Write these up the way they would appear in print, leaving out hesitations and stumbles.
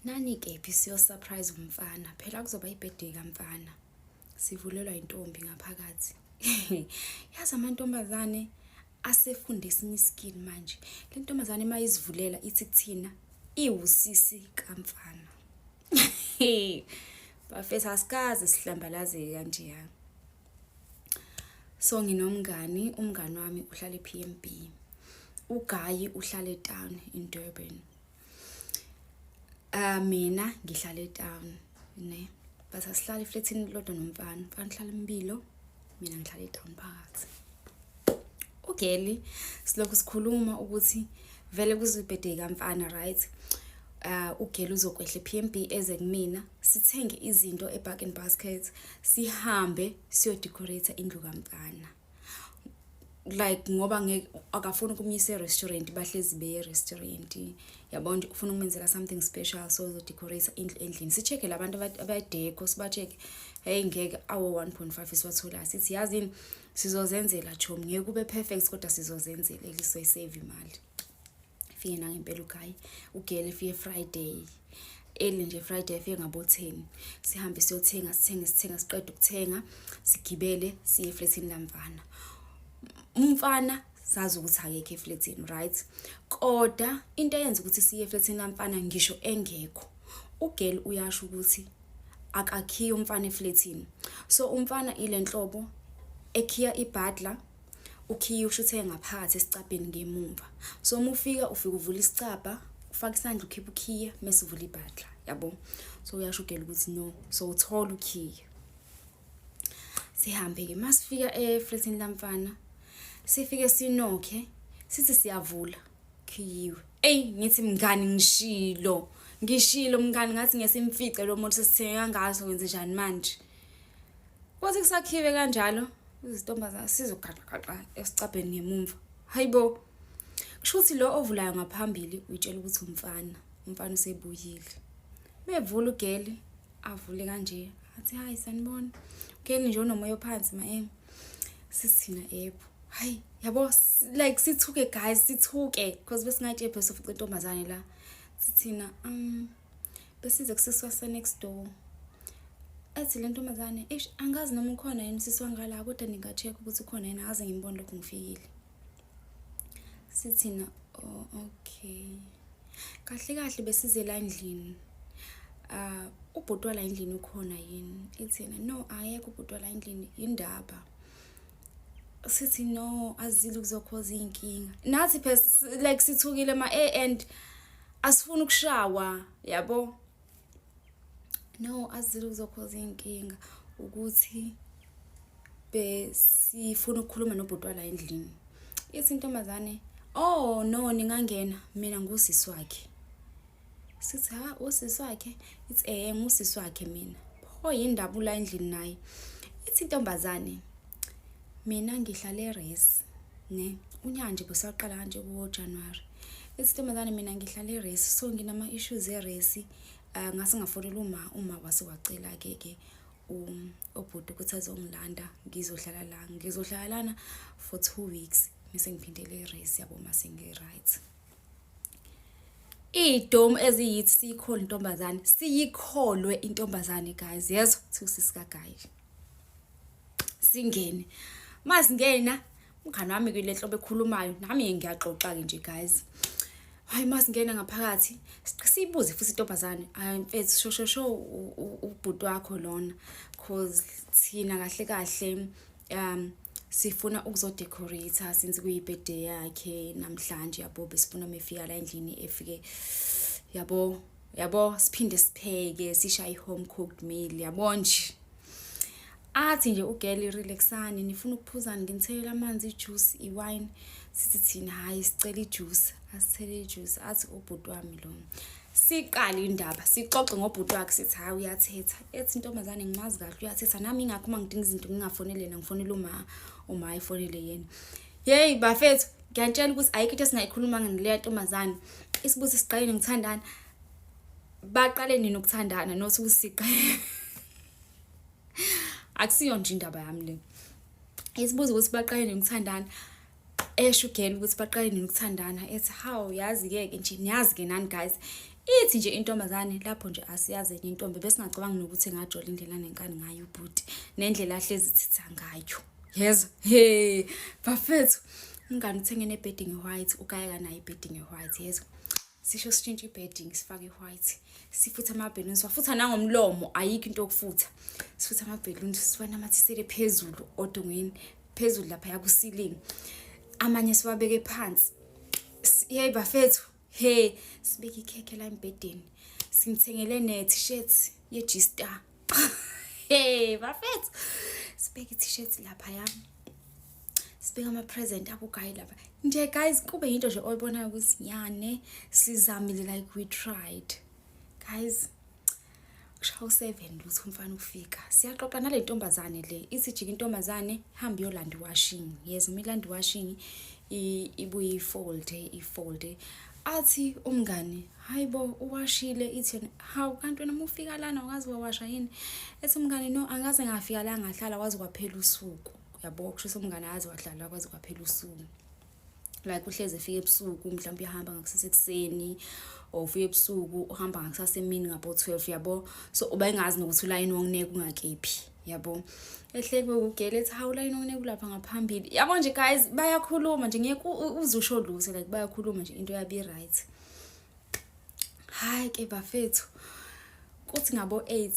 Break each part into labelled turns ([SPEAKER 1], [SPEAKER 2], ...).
[SPEAKER 1] Nani-ke siyo surprise umfana. Phela kuzoba ibirthday kamfana. Sivulelwa intombi ngaphakathi. Yazi amantombazane asefunda esinye iskill manje. Le ntombazane mayizivulela ithi kuthina iwusisi kamfana. Bafethu asikaze sihlambalaze kanjeya. So nginomngani, umngani wami uhlala ePMB. uGayi uhlala eTown in Durban. Mina ngihlala eTown, ne. Bese sihlala eflatini lodwa nomfana. Mfana uhlala eMbilo, mina ngihlala eTown phakathi. uGeli silokhu sikhuluma ukuthi vele kuzibirthday kamfana, right? uGeli uzokwehla ePMB eze kumina, sithenge izinto eBark and Basket, sihambe siyodecorate indlu kamfana. Like ngoba akafuna ukumyisa e-restaurant, bahlezi be-restaurant. Yabona nje ufuna ukumenzela something special, so uzodecorate indlu endlini. Sicheke labantu abadeco, sibacheke. Hey ngeke awo 1.5 isiwathola. Sithi yazini sizozenzela chomi, ngeke kube perfect kodwa sizozenzela elisoyisave imali. Fike na ngempela uGeli fike Friday. Early nje Friday fike ngabo 10. Sihambe siyothenga, sithenga siqeda ukuthenga, sigibele siye eflatini lamfana. Umfana sazi ukuthi akekho eflatini, right? Kodwa into eyenza ukuthi siye eflatini lamfana ngisho engekho. uGeli uyasho ukuthi akakhiye umfana eflatini. So umfana ile nhlobo ekhiya ibutler, ukhiya ushuthe ngaphakathi esicabheni ngemuva. So ufika uvula isicaba, ufaka isandla ukhipha ukhiya mase uvula ibutler, yabo. So uyasho uGeli ukuthi no, so uthola ukhiya. Sihambe ke masifika eflatini lamfana. Sifike sinokhe, sithi siyavula, khiyiwe. Ngithi mngani ngishilo mngani ngathi ngesimfice lo muntu sesithenga ngaso wenze njani manje. Kwathi kusakhiwe kanjalo, izintombazana sizogaqa esicabheni ngemuva. Hayibo. Kusho ukuthi lo ovulayo ngaphambili uyitshela ukuthi umfana usebuyile. Bevula uGeli, avule kanje, athi hayi sanibona. uGeli nje unomoya ophansi sisithina epho. Hayi, yabo, like sithuke guys, sithuke because besingatshe phela sofica intombazane la. Sithina besize kusiswa next door. Ethi le ntombazane, angazi noma ukhona yini siswa ngala kodwa ninga-check ukuthi ukhona yini, akaze ngimbone lokho ngifikile. Sithina okay. Kahle besize la endlini. Ubhuti wala endlini ukhona yini? Ithina no, ayekho ubhuti wala endlini, indaba. Sithi no, azile kuzokhoza inkinga. Nathi phela like sithukile and asifuna ukushawa, yabo. No, azile kuzokhoza inkinga ukuthi besifuna ukukhuluma nobhuti wala endlini. Ithi intombazane, oh no, ningangena, mina ngusisi wakhe. Sithi usisi wakhe? Ithi ngusisi wakhe mina. Pho yindaba la endlini naye. Ithi intombazane, mina ngihlala eResi, ne. Unyanje besaqala kanje kuJanuary. Ithi intombazane mina ngihlala eResi, so nginama issues eResi. Ngase ngafonela uma wasewacela ke ubhuti ukuthi azongilanda ngizohlala lana for 2 weeks bese ngiphindele eResi, yabo mase ngi-right. Idom eziyithi siyikhole intombazane, siyikholwe intombazane guys, yezo kusisikaGayi. Singene. Masingena, umngani wami kule nhlobo ekhulumayo, nami ngiyaxoxa ke nje guys. Hayi masingena ngaphakathi, sibuze futhi intombazane, mfethu shosho ubhuti wakho lona, cause thina kahle sifuna ukuzodecorate since kuyibirthday yakhe namhlanje, yabo. Besifuna mefika la endlini efike, yabo siphinde sipheke, sishaye home cooked meal, yabo nje. Athi nje uGeli relaxani, nifuna ukuphuzana, nginithela amanzi, ijuice, iwine. Sithi thina hayi sicela ijuice, asithele ijuice. Athi ubhuti wami lo. Siqala indaba, sixoxe ngobhuti wakhe, sithi hayi uyathetha. Ethi intombazane ngimazi kahle uyathetha, nami ingakho mangidinga izinto ngingafonele ngifonela uma ayifonele yena. Hey bafethu, ngiyantshela ukuthi ayikho into esingayikhuluma ngale ntombazane. Isibuze siqale ngithandana. Baqale nini ukuthandana nothi usiqale. Akusiyo nje indaba yami le. Isibuze ukuthi baqale nini ukuthandana. Esho uGeli ukuthi baqale nini ukuthandana. Ethi how yazi ke nje niyazi ke nani guys. ithi nje intombazane lapho nje asiyazi enye intombi bese ngicabanga nokuthi ngajola indlela nenkani ngayo ubhuti nendlela ahlezi thitha ngayo yezwa bafethu umngani uthenge ne bedding white ukayeka nayo bedding white yezwa sisho sitshintshe bedding sifake white sifutha ama balloons wafutha nangomlomo ayikho into yokufutha sifutha ama balloons siwanamathisele phezulu odongweni phezulu lapha ya ku ceiling amanye siwabeke phansi hey bafethu sibeke ikhekhe la embedeni simthengele ne t-shirt ye G-Star bafethu sibeke i-t-shirt lapha yami sibeka ama present abugayi lapha nje guys kube into nje oyibonayo ukuthi yane sizamile like we tried guys kushaw 7 lutho umfana ufika siyaxoxa nale ntombazane le isijika intombazane hamba yolanda washing yes umilanda washing ibuye ifold athi umngani hayibo uwashile ithi hawu kanti wena mufika lana ungazi wawasha yini ethi umngani no angaze ngafika la ngahlala kwazi kwaphela usuku yabo kusho umngani ayazi wahlala kwazi kwaphela usuku like uhleze efike ebusuku mhlawumbe uyahamba ngakusasa ekseni ofike ebusuku uhamba ngakusasa emini ngabo 12 yabo so uba engazi nokuthi uline wongineke ungakephi yabo ehleke ukugele ethi hawu line wongineke kulapha ngaphambili yabo nje guys bayakhuluma nje ngeke uzusho lutho like bayakhuluma nje into yabi right hayi ke bafethu kuthi ngabo 8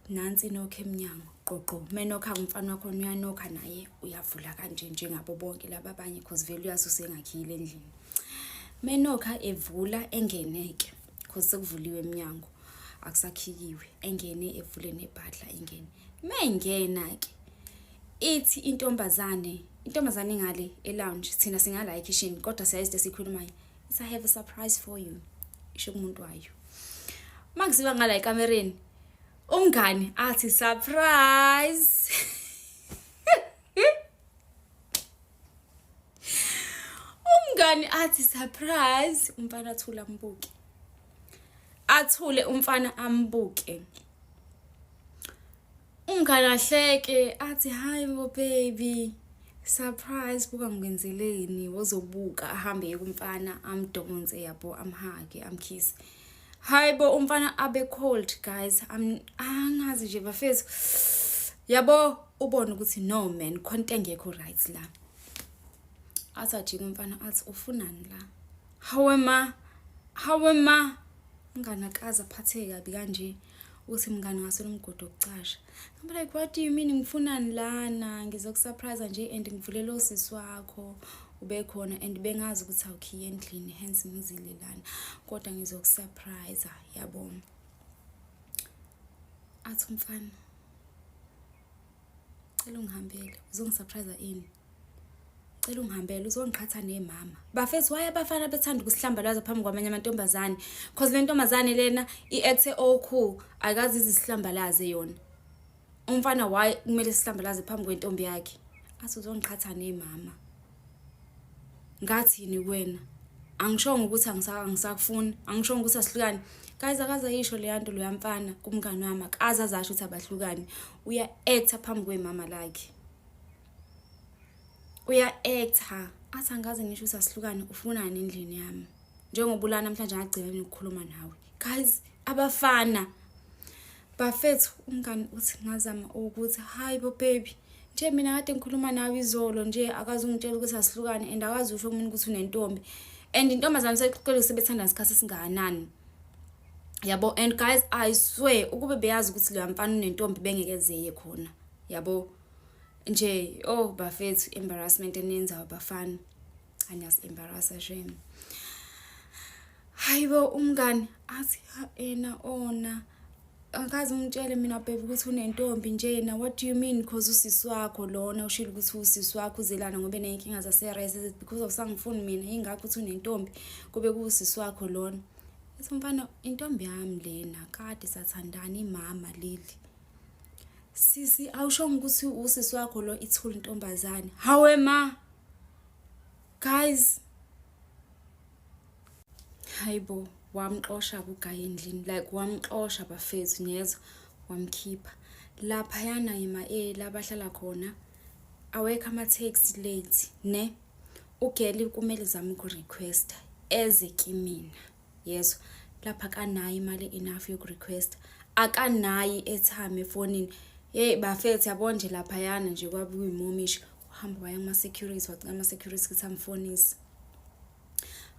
[SPEAKER 1] nansi inokho eminyango qoqo menokha umfana wakho uyanokha naye uyavula kanje njengabo bonke laba abanye because vele uyasuse ngakhile endlini menokha evula engeneke because sekuvuliwe eminyango akusakhikiwe engene evule nebhadla engene mengena ke ithi intombazane ngale e-lounge thina singala e-kitchen kodwa siyazi sikhulumayo I have a surprise for you isho kumuntu wayo makuziwa ngala ekamereni umngani athi surprise umngani athi surprise umfana athule umfana ambuke umngani ahleke athi hi mo baby surprise buka ngenzeleni wozobuka ahambe kumfana amdonse yabo amhage amkiss hayibo umfana abe cold guys angazi nje bafethu yabo ubona ukuthi no man konke ngekho right la athajika umfana athi ufunani la hawema nganakaza phatheke kabi kanje uthi mngani ngaselo umgodo okucasha ngaba like what do you mean ngifunani lana ngizokusurprise nje and ngivulele osisi wakho ube khona and bengazi ukuthi awukhiye endlini hence ngizile lana kodwa ngizokusurprise yabo athi umfana cela ungihambele uzongisurprise ini cela ungihambele uzongiqhatha nemama bafethu waye abafana bethanda ukusihlambalaza phambi kwamanye amantombazane because le ntombazane lena iact cool akazi izihlambalaze yona umfana waye kumele sihlambalaze phambi kwentombi yakhe athi uzongiqhatha nemama ngathi ni wena angishongo ukuthi angisakufuni angishongo ukuthi asihlukane guys akaza yisho le yanto lo yamfana kumngani wami akaza zasho ukuthi abahlukane uya actor phambi kwemama lakhe uya actor athi angaze ngisho ukuthi asihlukane ufunani endlini yami njengoba ulana namhlanje ngagcina ukukhuluma nawe guys abafana bafethu umngani uthi ngazama ukuthi hayibo baby nje mina kade ngikhuluma nawe izolo nje akazi ungitshela ukuthi asihlukane and akazi usho kumina ukuthi unentombi and intombazane seqhele usebethanda isikhathi singakanani yabo and guys I swear ukube beyazi ukuthi lo mfana unentombi bengekezeye khona yabo nje bafethu embarrassment enenza abafana anyas embarrassa shame hayibo umngani athi ena ona akazi ungitshele mina baby ukuthi unentombi njena what do you mean because usisi wakho lona ushilo ukuthi usisi wakho uzelana ngoba nenkinga zase rest because usangifuni mina ingakho ukuthi unentombi kube kusisi wakho lona ethi mfana intombi yami lena kade sathandana imama leli sisi awushongo ukuthi usisi wakho lo ithula intombazane hawe ma guys hayibo wamxosha kugayi endlini like wamxosha bafethu nyezo wamkhipha lapha yana labahlala khona awekho ama taxi late ne ugeli kumele zama uku request eze kimi mina yezo lapha akanayo imali enough yokurequest, akanayo i-airtime efonini. Hey bafethu yabona nje lapha yana nje kwabuya imomish, uhamba waya kuma-security, wacela ama-security ukuthi amfonise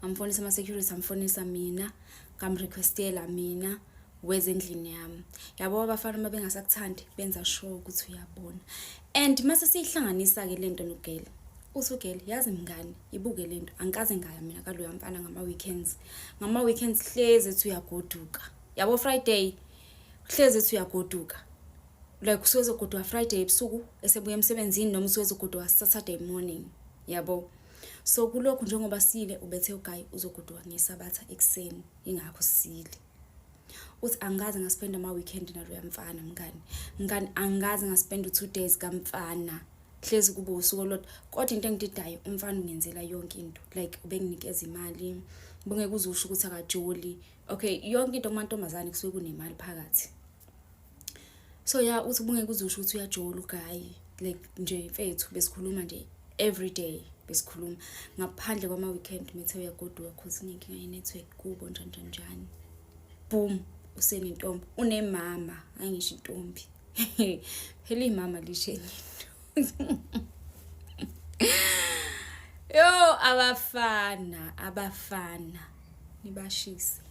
[SPEAKER 1] ama-security, amfonisa mina, ngamrequestela mina weze endlini yami. Yabo abafana uma bengasakuthandi benza sure ukuthi uyabona. And mase siyihlanganisa ke lento nogeli, uthi ugeli yazi mngani, ibuke lento, angikaze ngaya mina kaloya mfana ngama-weekends hlezi ethi uyagoduka. Yabo Friday hlezi ethi uyagoduka, like usuke ezogodwa Friday ebusuku esebuya emsebenzini, noma usuke ezogodwa Saturday morning. Yabo, so kulokhu njengoba sile ubethe ugayi uzogodwa ngeSabatha ekseni, ingakho sile. Uthi angaze ngaspenda ama-weekend naloya mfana mngani, angaze ngaspenda 2 days kamfana, hlezi kube usuku olodwa. Kodwa into engididayo, umfana ungenzela yonke into, like ubenginikeza imali, bongeke uzusho ukuthi akajoli. Okay, yonke into kumantombazane kusuke kunemali phakathi. So yeah, uthi bongeke uzusho ukuthi uyajola ugayi, like nje mfethu besikhuluma nje every day, besikhuluma ngaphandle kwama-weekend methe uyagoduka cause inenkinga ye-network kubo njani. Boom, usenentombi, unemama, angisho intombi. Phela imama lisheni. Yo abafana nibashisa.